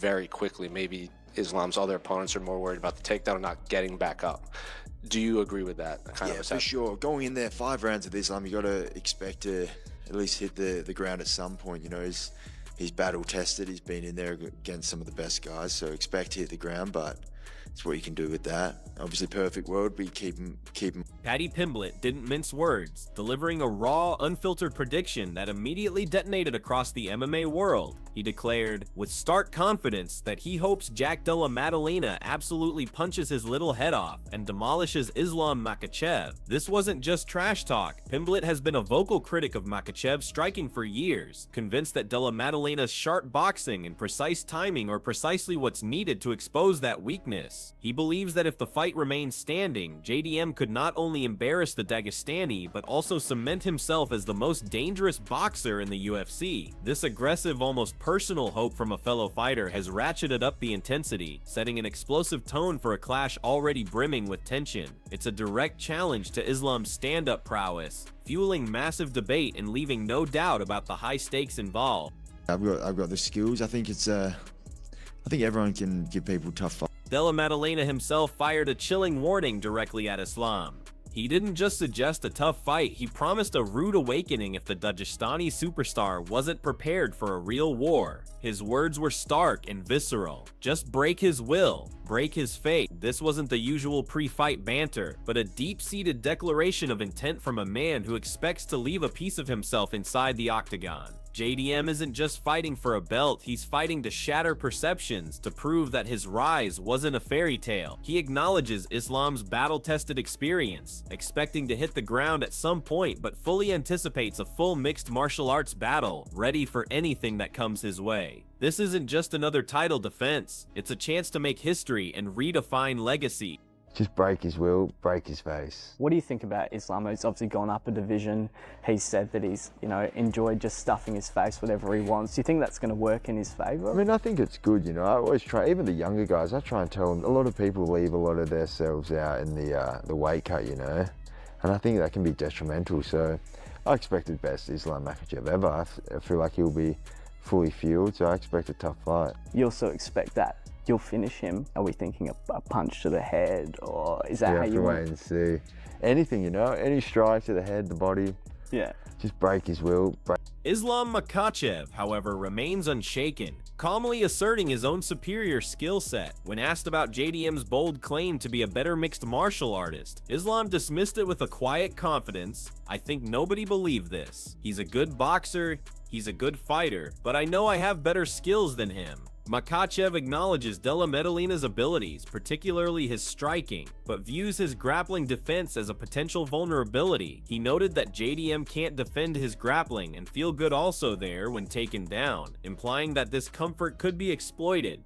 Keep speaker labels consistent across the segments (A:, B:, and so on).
A: very quickly. Maybe Islam's other opponents are more worried about the takedown and not getting back up. Do you agree with that kind of assessment?
B: For sure. Going in there 5 rounds of Islam, you got to expect to at least hit the ground at some point. You know, he's battle tested. He's been in there against some of the best guys, so expect to hit the ground, but it's what you can do with that. Obviously, perfect world, but you keep him.
C: Paddy Pimblett didn't mince words, delivering a raw, unfiltered prediction that immediately detonated across the MMA world. He declared, with stark confidence, that he hopes Jack Della Maddalena absolutely punches his little head off and demolishes Islam Makhachev. This wasn't just trash talk. Pimblett has been a vocal critic of Makhachev's striking for years, convinced that Della Maddalena's sharp boxing and precise timing are precisely what's needed to expose that weakness. He believes that if the fight remains standing, JDM could not only embarrass the Dagestani, but also cement himself as the most dangerous boxer in the UFC. This aggressive, almost personal hope from a fellow fighter has ratcheted up the intensity, setting an explosive tone for a clash already brimming with tension. It's a direct challenge to Islam's stand-up prowess, fueling massive debate and leaving no doubt about the high stakes involved.
B: I've got the skills. I think everyone can give people tough fights.
C: Della Maddalena himself fired a chilling warning directly at Islam. He didn't just suggest a tough fight, he promised a rude awakening if the Dagestani superstar wasn't prepared for a real war. His words were stark and visceral. Just break his will, break his fate. This wasn't the usual pre-fight banter, but a deep-seated declaration of intent from a man who expects to leave a piece of himself inside the octagon. JDM isn't just fighting for a belt, he's fighting to shatter perceptions, to prove that his rise wasn't a fairy tale. He acknowledges Islam's battle-tested experience, expecting to hit the ground at some point, but fully anticipates a full mixed martial arts battle, ready for anything that comes his way. This isn't just another title defense, it's a chance to make history and redefine legacy.
B: Just break his will, break his face.
D: What do you think about Islam? He's obviously gone up a division. He's said that he's, enjoyed just stuffing his face whatever he wants. Do you think that's going to work in his favour?
B: I mean, I think it's good, I always try, even the younger guys, I try and tell them, a lot of people leave a lot of themselves out in the weight cut, and I think that can be detrimental. So I expect the best Islam Makhachev ever. I feel like he'll be fully fueled, so I expect a tough fight.
D: You also expect that you'll finish him? Are we thinking a punch to the head, or is that how you want?
B: Wait and see. Anything, any strike to the head, the body.
D: Yeah.
B: Just break his will.
C: Islam Makhachev, however, remains unshaken, calmly asserting his own superior skill set. When asked about JDM's bold claim to be a better mixed martial artist, Islam dismissed it with a quiet confidence. I think nobody believed this. He's a good boxer, he's a good fighter, but I know I have better skills than him. Makhachev acknowledges Della Maddalena's abilities, particularly his striking, but views his grappling defense as a potential vulnerability. He noted that JDM can't defend his grappling and feel good also there when taken down, implying that this comfort could be exploited.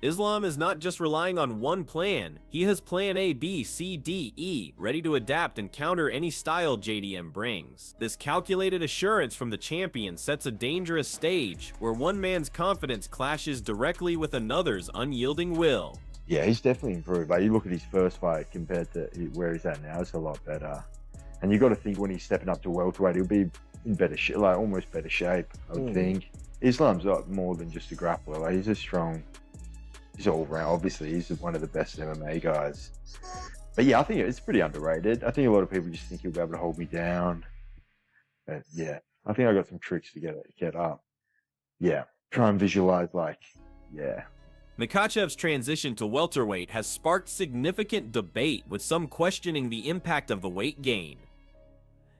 C: Islam is not just relying on one plan, he has plan A, B, C, D, E, ready to adapt and counter any style JDM brings. This calculated assurance from the champion sets a dangerous stage, where one man's confidence clashes directly with another's unyielding will.
E: Yeah, he's definitely improved, but you look at his first fight compared to where he's at now, it's a lot better. And you got to think when he's stepping up to welterweight, he'll be in better shape, like almost better shape, I would think. Islam's more than just a grappler, like he's a strong, he's all round. Obviously, he's one of the best MMA guys. But yeah, I think it's pretty underrated. I think a lot of people just think he'll be able to hold me down. But yeah, I think I got some tricks to get up. Yeah, try and visualize
C: Makhachev's transition to welterweight has sparked significant debate, with some questioning the impact of the weight gain.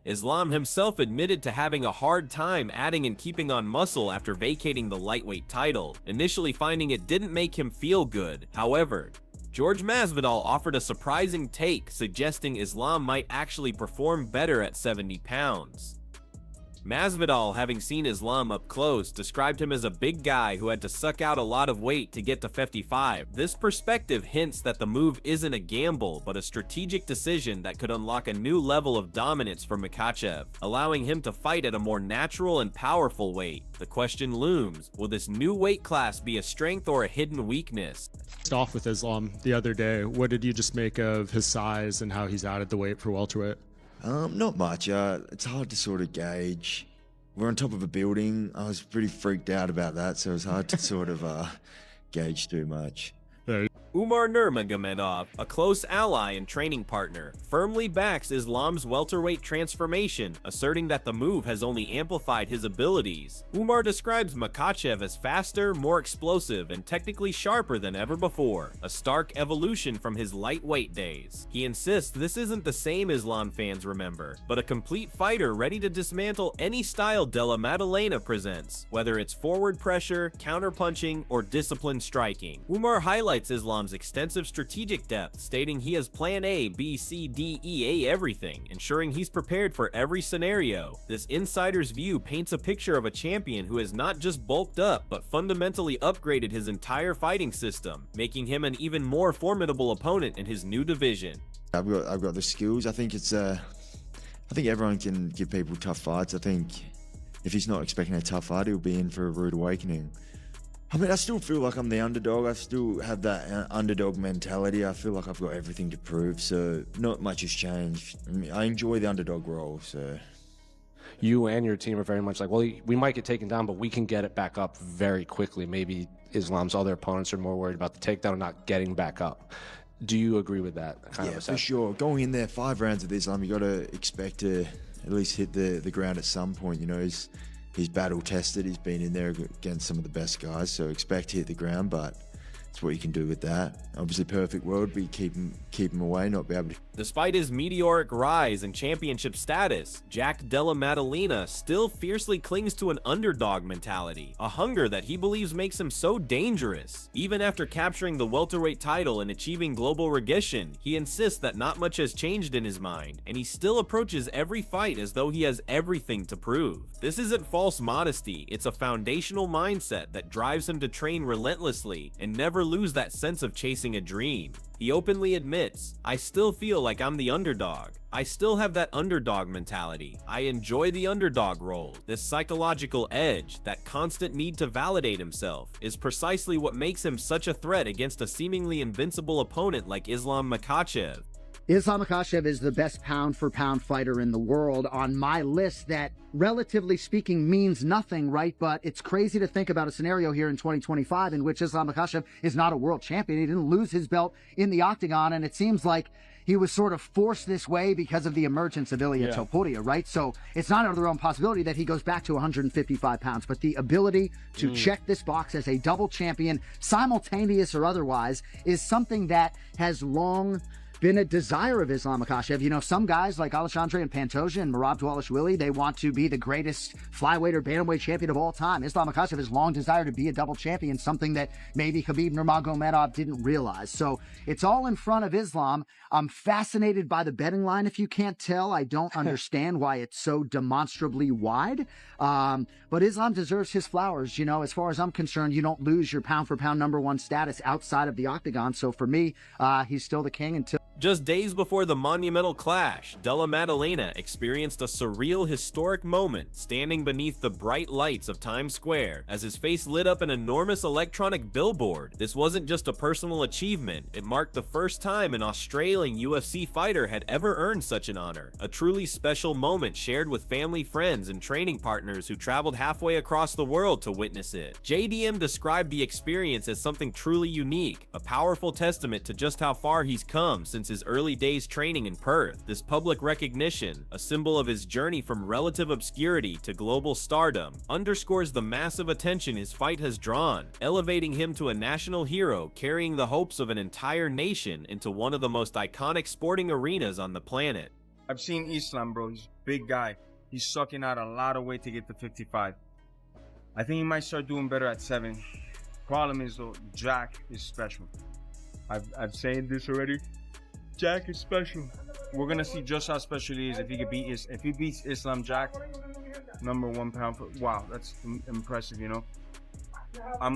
C: Islam himself admitted to having a hard time adding and keeping on muscle after vacating the lightweight title, initially finding it didn't make him feel good. However, George Masvidal offered a surprising take, suggesting Islam might actually perform better at 70 pounds. Masvidal, having seen Islam up close, described him as a big guy who had to suck out a lot of weight to get to 55. This perspective hints that the move isn't a gamble, but a strategic decision that could unlock a new level of dominance for Makhachev, allowing him to fight at a more natural and powerful weight. The question looms, will this new weight class be a strength or a hidden weakness?
F: Off with Islam the other day, what did you just make of his size and how he's added the weight for welterweight?
B: Not much. It's hard to sort of gauge. We're on top of a building. I was pretty freaked out about that, so it was hard to sort of gauge too much.
C: Umar Nurmagomedov, a close ally and training partner, firmly backs Islam's welterweight transformation, asserting that the move has only amplified his abilities. Umar describes Makhachev as faster, more explosive, and technically sharper than ever before, a stark evolution from his lightweight days. He insists this isn't the same Islam fans remember, but a complete fighter ready to dismantle any style Della Maddalena presents, whether it's forward pressure, counterpunching, or disciplined striking. Umar highlights Islam's extensive strategic depth, stating he has plan A, B, C, D, E, A everything, ensuring he's prepared for every scenario. This insider's view paints a picture of a champion who has not just bulked up, but fundamentally upgraded his entire fighting system, making him an even more formidable opponent in his new division.
B: I've got the skills. I think everyone can give people tough fights. I think if he's not expecting a tough fight, he'll be in for a rude awakening. I mean, I still feel like I'm the underdog. I still have that underdog mentality. I feel like I've got everything to prove, so not much has changed. I mean, I enjoy the underdog role, so.
A: You and your team are very much like, well, we might get taken down, but we can get it back up very quickly. Maybe Islam's other opponents are more worried about the takedown and not getting back up. Do you agree with that kind of assessment?
B: For sure. Going in there 5 rounds of Islam, you got to expect to at least hit the ground at some point. You know, he's battle tested. He's been in there against some of the best guys, so expect to hit the ground, but that's what you can do with that. Obviously, perfect world, but you keep him away, not be able to.
C: Despite his meteoric rise and championship status, Jack Della Maddalena still fiercely clings to an underdog mentality, a hunger that he believes makes him so dangerous. Even after capturing the welterweight title and achieving global recognition, he insists that not much has changed in his mind, and he still approaches every fight as though he has everything to prove. This isn't false modesty, it's a foundational mindset that drives him to train relentlessly and never lose that sense of chasing a dream. He openly admits, I still feel like I'm the underdog. I still have that underdog mentality. I enjoy the underdog role. This psychological edge, that constant need to validate himself, is precisely what makes him such a threat against a seemingly invincible opponent like Islam Makhachev.
G: Islam Makhachev is the best pound-for-pound fighter in the world on my list that, relatively speaking, means nothing, right? But it's crazy to think about a scenario here in 2025 in which Islam Makhachev is not a world champion. He didn't lose his belt in the octagon, and it seems like he was sort of forced this way because of the emergence of Ilia Topuria, right? So it's not out of the realm possibility that he goes back to 155 pounds, but the ability to check this box as a double champion, simultaneous or otherwise, is something that has long been a desire of Islam Makhachev. You know, some guys like Alexandre and Pantoja and Merab Dvalishvili, they want to be the greatest flyweight or bantamweight champion of all time. Islam Makhachev has long desired to be a double champion, something that maybe Khabib Nurmagomedov didn't realize. So it's all in front of Islam. I'm fascinated by the betting line. If you can't tell, I don't understand why it's so demonstrably wide. But Islam deserves his flowers. You know, as far as I'm concerned, you don't lose your pound for pound #1 status outside of the octagon. So for me, he's still the king until.
C: Just days before the monumental clash, Della Maddalena experienced a surreal historic moment standing beneath the bright lights of Times Square as his face lit up an enormous electronic billboard. This wasn't just a personal achievement, it marked the first time an Australian UFC fighter had ever earned such an honor. A truly special moment shared with family, friends, and training partners who traveled halfway across the world to witness it. JDM described the experience as something truly unique, a powerful testament to just how far he's come since his early days training in Perth. This public recognition, a symbol of his journey from relative obscurity to global stardom, underscores the massive attention his fight has drawn, elevating him to a national hero carrying the hopes of an entire nation into one of the most iconic sporting arenas on the planet.
H: I've seen Islam, bro. He's a big guy. He's sucking out a lot of weight to get to 55. I think he might start doing better at 7. Problem is, though, Jack is special. I've said this already. Jack is special. We're gonna see just how special he is if he could beat if he beats Islam Jack, #1 pound for. Wow, that's impressive. You know, I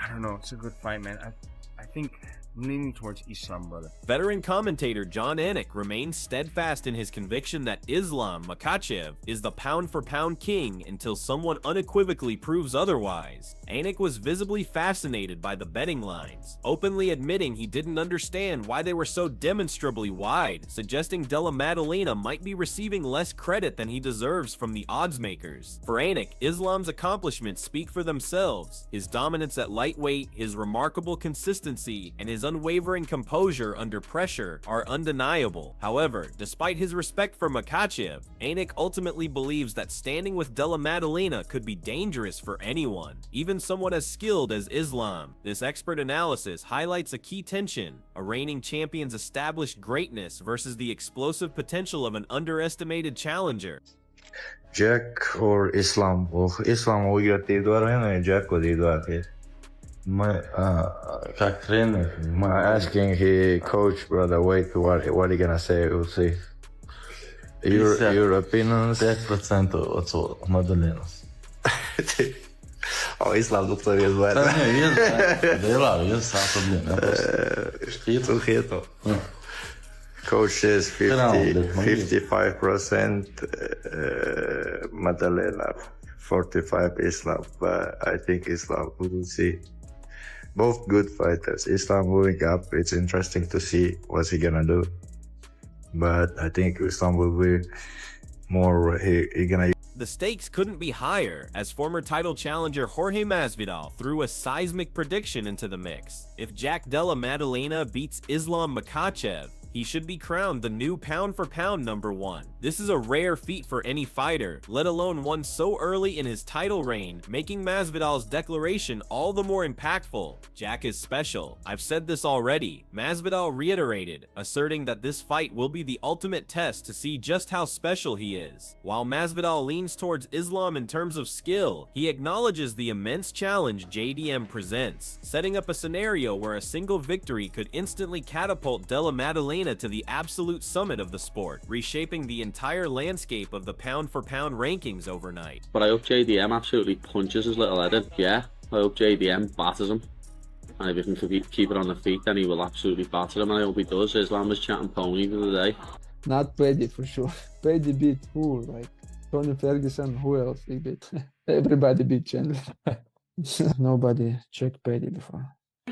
H: don't know. It's a good fight, man. I think I'm leaning towards Islam, brother.
C: Veteran commentator John Anik remains steadfast in his conviction that Islam Makhachev is the pound-for-pound king until someone unequivocally proves otherwise. Anik was visibly fascinated by the betting lines, openly admitting he didn't understand why they were so demonstrably wide, suggesting Della Maddalena might be receiving less credit than he deserves from the odds makers. For Anik, Islam's accomplishments speak for themselves. His dominance at lightweight, his remarkable consistency, and his unwavering composure under pressure are undeniable. However, despite his respect for Makhachev, Anik ultimately believes that standing with Della Maddalena could be dangerous for anyone, even someone as skilled as Islam. This expert analysis highlights a key tension: a reigning champion's established greatness versus the explosive potential of an underestimated challenger.
I: Jack or Islam? Well, Islam will get the Eduardo, Jack will the как тренер, asking his coach, brother, wait, what he gonna say? We'll see. Your opinions? 5% от Madalenas. Islam doktor jest bad. Coach says 55% Maddalena, 45 Islam, but I think Islam, we'll see. Both good fighters. Islam moving up, it's interesting to see what's he gonna do. But I think Islam will be more, he gonna...
C: The stakes couldn't be higher, as former title challenger Jorge Masvidal threw a seismic prediction into the mix. If Jack Della Maddalena beats Islam Makhachev, he should be crowned the new pound-for-pound #1. This is a rare feat for any fighter, let alone one so early in his title reign, making Masvidal's declaration all the more impactful. Jack is special. I've said this already. Masvidal reiterated, asserting that this fight will be the ultimate test to see just how special he is. While Masvidal leans towards Islam in terms of skill, he acknowledges the immense challenge JDM presents, setting up a scenario where a single victory could instantly catapult Della Maddalena to the absolute summit of the sport, reshaping the entire landscape of the pound-for-pound rankings overnight.
J: But I hope JDM absolutely punches his little head in. Yeah, I hope JDM batters him. And if he can keep it on the feet, then he will absolutely batter him, and I hope he does. Islam is chatting pony for the day.
K: Not Paddy for sure. Paddy beat who? Like Tony Ferguson, who else he beat? Everybody beat Chandler. Nobody checked Paddy before.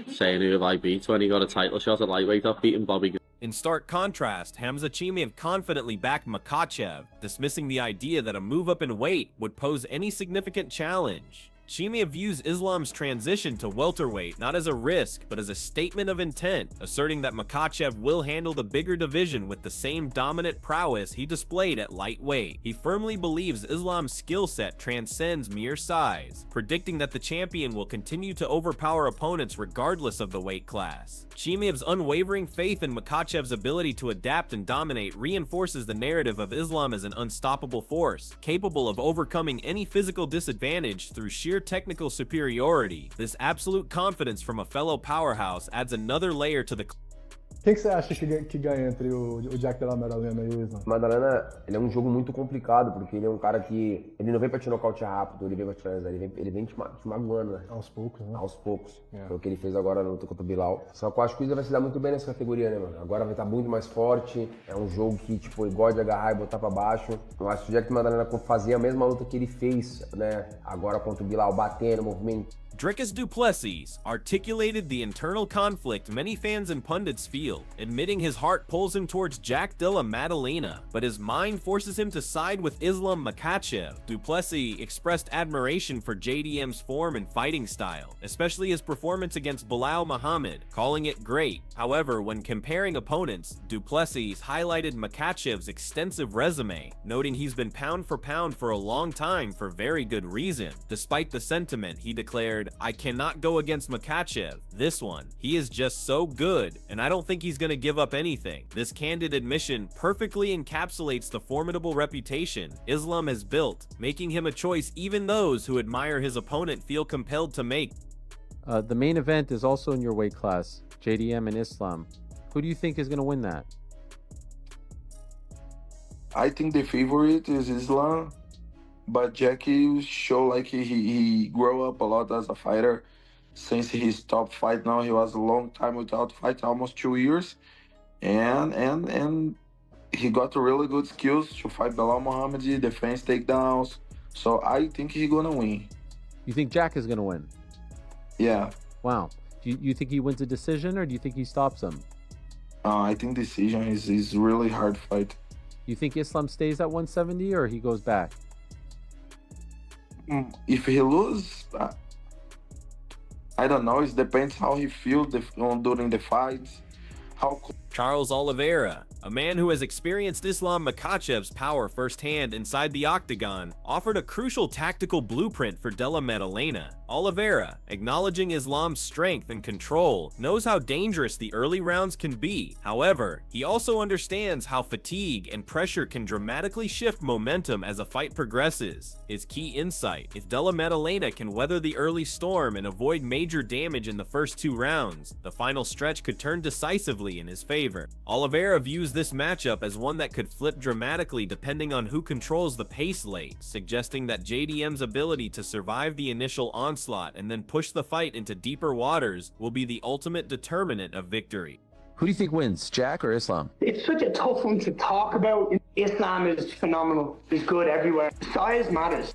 J: Saying who have I beat when he got a title shot at lightweight off beating Bobby.
C: In stark contrast, Hamza Chimaev confidently backed Makhachev, dismissing the idea that a move up in weight would pose any significant challenge. Chimaev views Islam's transition to welterweight not as a risk, but as a statement of intent, asserting that Makhachev will handle the bigger division with the same dominant prowess he displayed at lightweight. He firmly believes Islam's skill set transcends mere size, predicting that the champion will continue to overpower opponents regardless of the weight class. Chimaev's unwavering faith in Makhachev's ability to adapt and dominate reinforces the narrative of Islam as an unstoppable force, capable of overcoming any physical disadvantage through sheer technical superiority. This absolute confidence from a fellow powerhouse adds another layer to the...
L: Quem que você acha que ganha entre o Jack Della Maddalena e o Islam?
M: Maddalena, ele é um jogo muito complicado, porque ele é um cara que... Ele não vem pra te nocautear rápido, ele vem pra te finalizar, ele vem te magoando, né?
L: Aos poucos, né?
M: Aos poucos. Foi o que ele fez agora na luta contra o Bilal. Só que eu acho que o Islam vai se dar muito bem nessa categoria, né, mano? Agora vai estar muito mais forte, é um jogo que, tipo, ele gosta de agarrar e botar pra baixo. Eu acho que o Jack Maddalena fazia a mesma luta que ele fez, né? Agora contra o Bilal, batendo, movimento.
C: Dricus du Plessis articulated the internal conflict many fans and pundits feel, admitting his heart pulls him towards Jack Della Maddalena, but his mind forces him to side with Islam Makhachev. Du Plessis expressed admiration for JDM's form and fighting style, especially his performance against Bilal Muhammad, calling it great. However, when comparing opponents, Du Plessis highlighted Makhachev's extensive resume, noting he's been pound for pound for a long time for very good reason. Despite the sentiment, he declared, "I cannot go against Makhachev. This one, he is just so good, and I don't think he's gonna give up anything." This candid admission perfectly encapsulates the formidable reputation Islam has built, making him a choice even those who admire his opponent feel compelled to make.
N: The main event is also in your weight class, JDM and Islam. Who do you think is gonna win that?
O: I think the favorite is Islam. But Jackie show like he grew up a lot as a fighter. since he stopped fight now. He was a long time without fight, almost 2 years. And he got really good skills to fight Belal Muhammad, defense takedowns. So I think he's gonna win.
N: You think Jack is going to win?
O: Yeah.
N: Wow. Do you think he wins a decision, or do you think he stops him?
O: I think decision is really hard fight.
N: You think Islam stays at 170 or he goes back?
O: If he loses, I don't know. It depends how he feels during the fights.
C: Charles Oliveira, a man who has experienced Islam Makhachev's power firsthand inside the octagon, offered a crucial tactical blueprint for Della Maddalena. Oliveira, acknowledging Islam's strength and control, knows how dangerous the early rounds can be. However, he also understands how fatigue and pressure can dramatically shift momentum as a fight progresses. His key insight: if Della Maddalena can weather the early storm and avoid major damage in the first 2 rounds, the final stretch could turn decisively in his favor. Oliveira views this matchup as one that could flip dramatically depending on who controls the pace late, suggesting that JDM's ability to survive the initial onslaught and then push the fight into deeper waters will be the ultimate determinant of victory.
N: Who do you think wins, Jack or Islam?
P: It's such a tough one to talk about. Islam is phenomenal. He's good everywhere. Size matters.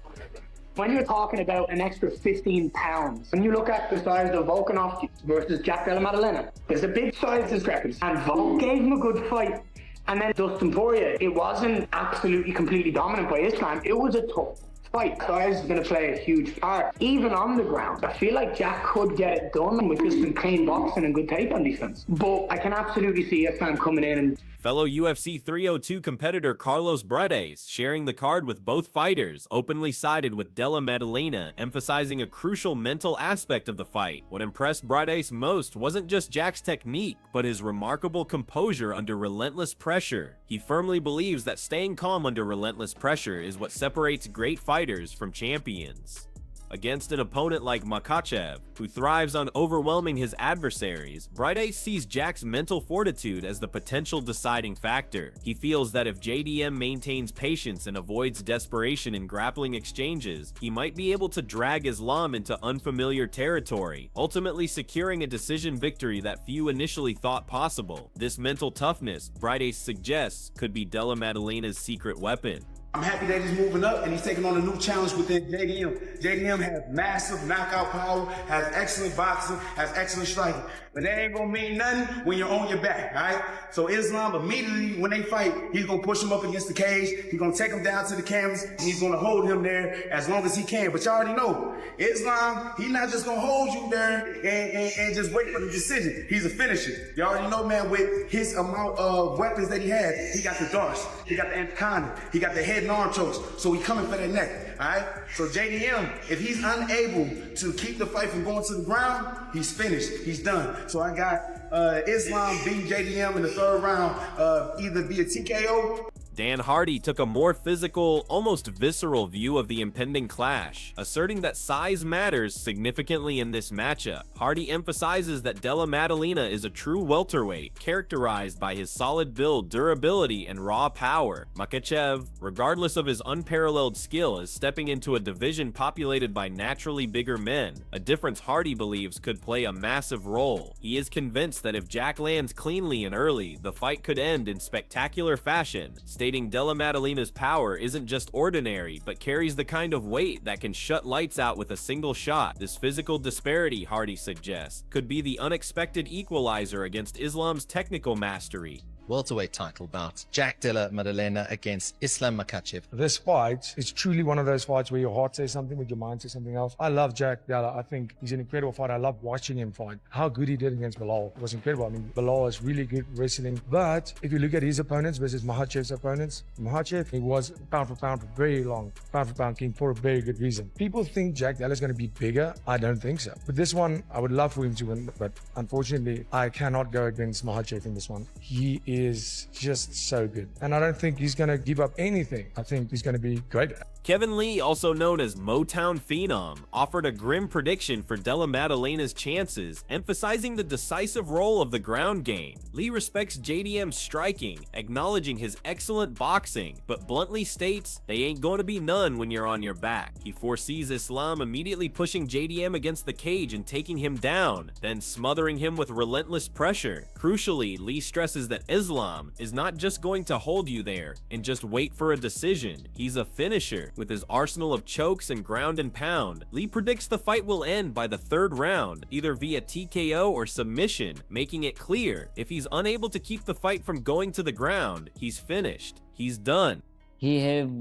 P: When you're talking about an extra 15 pounds, when you look at the size of Volkanovski versus Jack Della Maddalena, there's a big size discrepancy. And Volk gave him a good fight. And then Dustin Poirier, it wasn't absolutely completely dominant by Islam. It was a tough fight. Size is going to play a huge part. Even on the ground, I feel like Jack could get it done with just some clean boxing and good takedown defense. But I can absolutely see Islam coming in and
C: Fellow UFC 302 competitor Carlos Bredes, sharing the card with both fighters, openly sided with Della Maddalena, emphasizing a crucial mental aspect of the fight. What impressed Bredes most wasn't just Jack's technique, but his remarkable composure under relentless pressure. He firmly believes that staying calm under relentless pressure is what separates great fighters from champions. Against an opponent like Makhachev, who thrives on overwhelming his adversaries, Bredes sees Jack's mental fortitude as the potential deciding factor. He feels that if JDM maintains patience and avoids desperation in grappling exchanges, he might be able to drag Islam into unfamiliar territory, ultimately securing a decision victory that few initially thought possible. This mental toughness, Bredes suggests, could be Della Maddalena's secret weapon.
Q: I'm happy that he's moving up and he's taking on a new challenge within JDM. JDM has massive knockout power, has excellent boxing, has excellent striking. But that ain't gonna mean nothing when you're on your back, all right? So Islam, immediately when they fight, he's gonna push him up against the cage, he's gonna take him down to the canvas, and he's gonna hold him there as long as he can. But you already know, Islam, he's not just gonna hold you there and just wait for the decision. He's a finisher. You already know, man, with his amount of weapons that he has, he got the darts, he got the anaconda, he got the head and arm chokes, so he coming for that neck, all right? So JDM, if he's unable to keep the fight from going to the ground, he's finished, he's done. So I got Islam beating JDM in the 3rd round, either via TKO.
C: Dan Hardy took a more physical, almost visceral view of the impending clash, asserting that size matters significantly in this matchup. Hardy emphasizes that Della Maddalena is a true welterweight, characterized by his solid build, durability, and raw power. Makhachev, regardless of his unparalleled skill, is stepping into a division populated by naturally bigger men, a difference Hardy believes could play a massive role. He is convinced that if Jack lands cleanly and early, the fight could end in spectacular fashion, stating Della Maddalena's power isn't just ordinary, but carries the kind of weight that can shut lights out with a single shot. This physical disparity, Hardy suggests, could be the unexpected equalizer against Islam's technical mastery.
R: Welterweight title bout, Jack Della Maddalena against Islam Makhachev.
S: This fight is truly one of those fights where your heart says something, but your mind says something else. I love Jack Della. I think he's an incredible fighter. I love watching him fight. How good he did against Belal was incredible. I mean, Belal is really good wrestling. But if you look at his opponents versus Makhachev's opponents, Makhachev, he was pound for pound for very long. Pound for pound king for a very good reason. People think Jack Della is going to be bigger. I don't think so. But this one, I would love for him to win. But unfortunately, I cannot go against Makhachev in this one. He is just so good. And I don't think he's going to give up anything. I think he's going to be great.
C: Kevin Lee, also known as Motown Phenom, offered a grim prediction for Della Maddalena's chances, emphasizing the decisive role of the ground game. Lee respects JDM's striking, acknowledging his excellent boxing, but bluntly states they ain't going to be none when you're on your back. He foresees Islam immediately pushing JDM against the cage and taking him down, then smothering him with relentless pressure. Crucially, Lee stresses that Islam is not just going to hold you there and just wait for a decision. He's a finisher. With his arsenal of chokes and ground and pound, Lee predicts the fight will end by the 3rd round, either via TKO or submission, making it clear if he's unable to keep the fight from going to the ground, he's finished. He's done.
T: He have,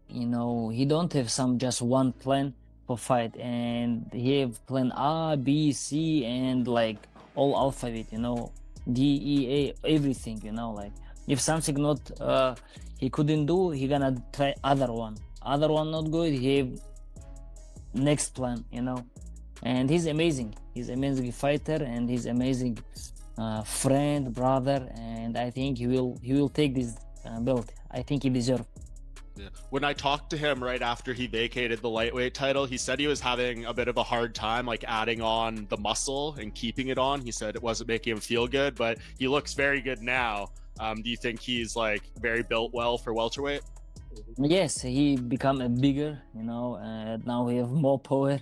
T: he don't have some just one plan for fight, and he have plan A, B, C, and like all alphabet, D, E, A, everything, like if something not he couldn't do, he gonna try other one not good, he have next plan, and he's amazing fighter, and he's amazing friend, brother, and I think he will take this belt. I think he deserves.
U: Yeah. When I talked to him right after he vacated the lightweight title, he said he was having a bit of a hard time like adding on the muscle and keeping it on. He said it wasn't making him feel good, but he looks very good now. Do you think he's like very built well for welterweight?
T: Yes, he become a bigger, now he have more power,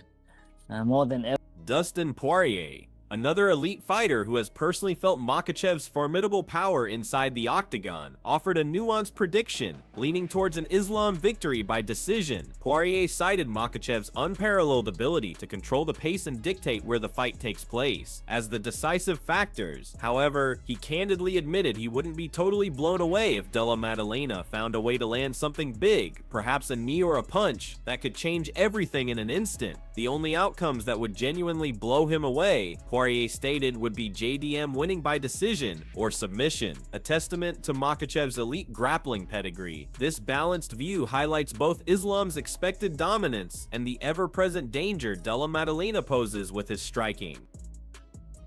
T: more than ever.
C: Dustin Poirier, another elite fighter who has personally felt Makhachev's formidable power inside the octagon, offered a nuanced prediction, leaning towards an Islam victory by decision. Poirier cited Makhachev's unparalleled ability to control the pace and dictate where the fight takes place as the decisive factors. However, he candidly admitted he wouldn't be totally blown away if Della Maddalena found a way to land something big, perhaps a knee or a punch, that could change everything in an instant. The only outcomes that would genuinely blow him away, Poirier stated, would be JDM winning by decision or submission, a testament to Makhachev's elite grappling pedigree. This balanced view highlights both Islam's expected dominance and the ever-present danger Della Maddalena poses with his striking.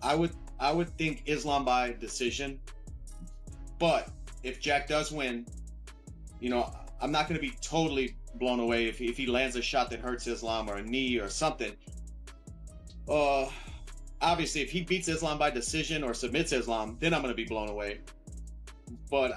V: I would think Islam by decision, but if Jack does win, I'm not going to be totally blown away if he lands a shot that hurts Islam or a knee or something. Obviously, if he beats Islam by decision or submits Islam, then I'm going to be blown away. But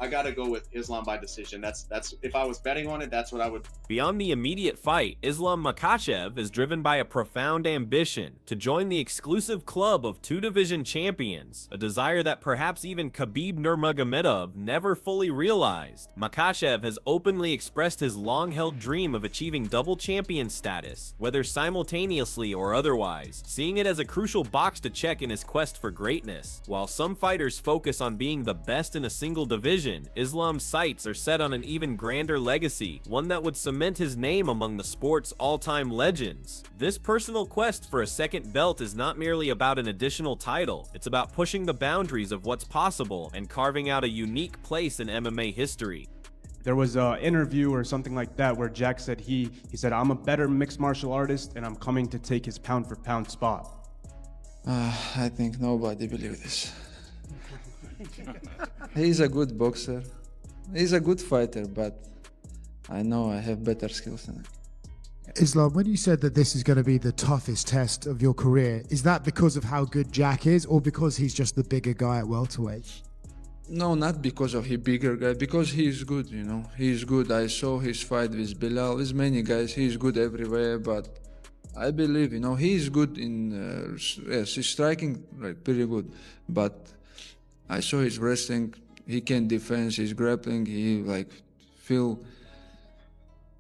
V: I got to go with Islam by decision. That's if I was betting on it, that's what I would.
C: Beyond the immediate fight, Islam Makhachev is driven by a profound ambition to join the exclusive club of 2 division champions, a desire that perhaps even Khabib Nurmagomedov never fully realized. Makhachev has openly expressed his long-held dream of achieving double champion status, whether simultaneously or otherwise, seeing it as a crucial box to check in his quest for greatness. While some fighters focus on being the best in a single division, Islam's sights are set on an even grander legacy, one that would cement his name among the sport's all-time legends. This personal quest for a second belt is not merely about an additional title, it's about pushing the boundaries of what's possible and carving out a unique place in MMA history.
W: There was an interview or something like that where Jack said he said, "I'm a better mixed martial artist and I'm coming to take his pound for pound spot."
K: I think nobody believes this. He's a good boxer. He's a good fighter, but I know I have better skills than him.
X: Islam, when you said that this is going to be the toughest test of your career, is that because of how good Jack is or because he's just the bigger guy at welterweight?
K: No, not because of he bigger guy, because he's good, He's good. I saw his fight with Bilal, with many guys. He's good everywhere, but I believe, he's good in, yes, he's striking pretty good, but I saw his wrestling, he can defend, his grappling, he feel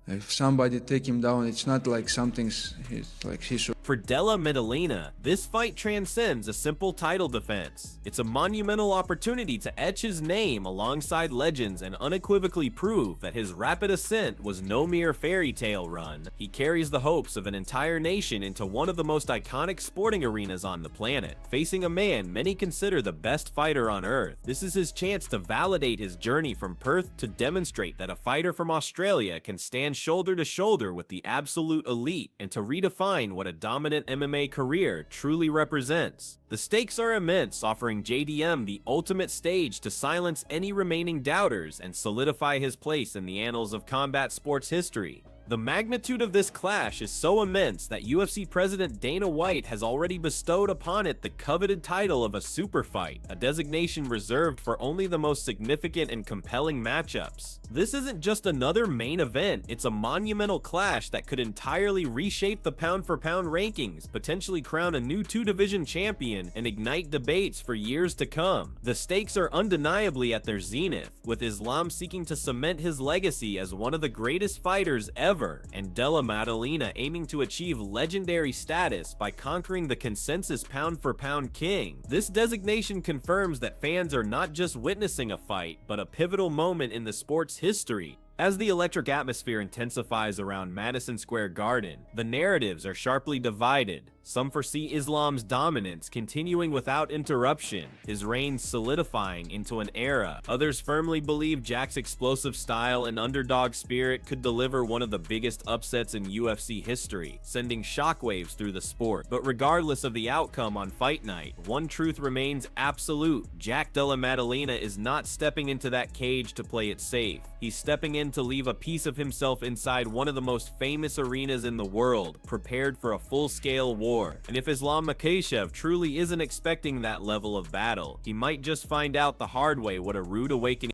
K: if somebody take him down, it's not like something's he's
C: For Della Maddalena, this fight transcends a simple title defense. It's a monumental opportunity to etch his name alongside legends and unequivocally prove that his rapid ascent was no mere fairy tale run. He carries the hopes of an entire nation into one of the most iconic sporting arenas on the planet, facing a man many consider the best fighter on earth. This is his chance to validate his journey from Perth to demonstrate that a fighter from Australia can stand stand shoulder to shoulder with the absolute elite and to redefine what a dominant MMA career truly represents. The stakes are immense, offering JDM the ultimate stage to silence any remaining doubters and solidify his place in the annals of combat sports history. The magnitude of this clash is so immense that UFC President Dana White has already bestowed upon it the coveted title of a super fight, a designation reserved for only the most significant and compelling matchups. This isn't just another main event, it's a monumental clash that could entirely reshape the pound-for-pound rankings, potentially crown a new two-division champion, and ignite debates for years to come. The stakes are undeniably at their zenith, with Islam seeking to cement his legacy as one of the greatest fighters ever, and Della Maddalena aiming to achieve legendary status by conquering the consensus pound-for-pound king. This designation confirms that fans are not just witnessing a fight, but a pivotal moment in the sport's history. As the electric atmosphere intensifies around Madison Square Garden, the narratives are sharply divided. Some foresee Islam's dominance continuing without interruption, his reign solidifying into an era. Others firmly believe Jack's explosive style and underdog spirit could deliver one of the biggest upsets in UFC history, sending shockwaves through the sport. But regardless of the outcome on fight night, one truth remains absolute. Jack Della Maddalena is not stepping into that cage to play it safe. He's stepping in to leave a piece of himself inside one of the most famous arenas in the world, prepared for a full-scale war. And if Islam Makhachev truly isn't expecting that level of battle, he might just find out the hard way what a rude awakening